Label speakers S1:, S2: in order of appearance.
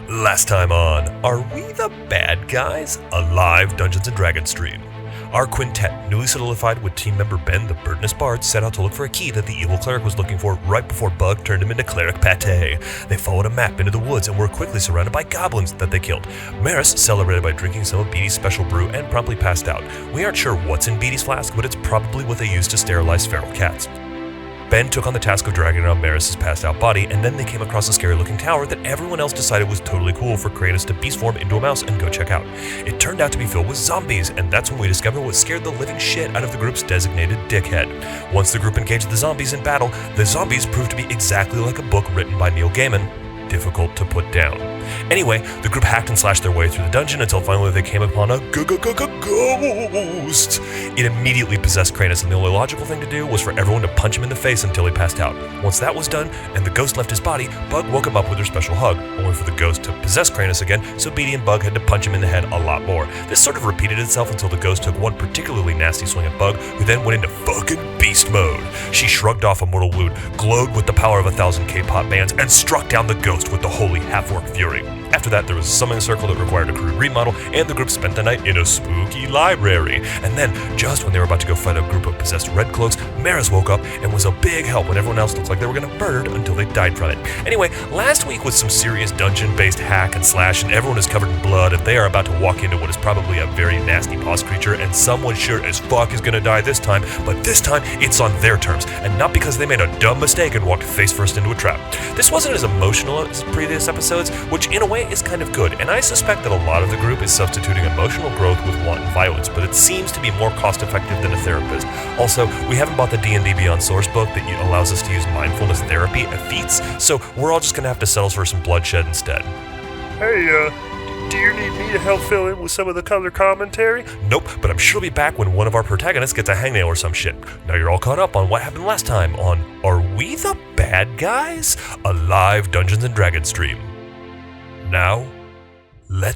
S1: Last time on Are We the Bad Guys? A live Dungeons & Dragons stream. Our quintet, newly solidified with team member Ben the Birdness Bard, set out to look for a key that the evil cleric was looking for right before Bug turned him into Cleric Pate. They followed a map into the woods and were quickly surrounded by goblins that they killed. Maris celebrated by drinking some of Beatty's special brew and promptly passed out. We aren't sure what's in Beatty's flask, but it's probably what they used to sterilize feral cats. Ben took on the task of dragging around Maris's passed out body, and then they came across a scary looking tower that everyone else decided was totally cool for Kratos to beast form into a mouse and go check out. It turned out to be filled with zombies, and that's when we discovered what scared the living shit out of the group's designated dickhead. Once the group engaged the zombies in battle, the zombies proved to be exactly like a book written by Neil Gaiman. Difficult to put down. Anyway, the group hacked and slashed their way through the dungeon until finally they came upon a ghost. It immediately possessed Kratos, and the only logical thing to do was for everyone to punch him in the face until he passed out. Once that was done, and the ghost left his body, Bug woke him up with her special hug, only for the ghost to possess Kratos again, so Beatty and Bug had to punch him in the head a lot more. This sort of repeated itself until the ghost took one particularly nasty swing at Bug, who then went into fucking beast mode. She shrugged off a mortal wound, glowed with the power of 1,000 K-pop bands, and struck down the ghost with the holy half-orc fury. After that, there was a summoning circle that required a crude remodel, and the group spent the night in a spooky library. And then, just when they were about to go fight a group of possessed red cloaks, Maris woke up and was a big help when everyone else looked like they were getting murdered until they died from it. Anyway, last week was some serious dungeon-based hack and slash, and everyone is covered in blood, and they are about to walk into what is probably a very nasty boss creature, and someone sure as fuck is gonna die this time, but this time it's on their terms, and not because they made a dumb mistake and walked face first into a trap. This wasn't as emotional as previous episodes, which in a way is kind of good, and I suspect that a lot of the group is substituting emotional growth with wanton violence, but it seems to be more cost effective than a therapist. Also, we haven't bought the D&D Beyond source book that allows us to use mindfulness therapy feats, so we're all just gonna have to settle for some bloodshed instead.
S2: Hey, do you need me to help fill in with some of the color commentary?
S1: Nope, but I'm sure he'll be back when one of our protagonists gets a hangnail or some shit. Now you're all caught up on what happened last time on Are We the Bad Guys? A live Dungeons & Dragons stream. Now, let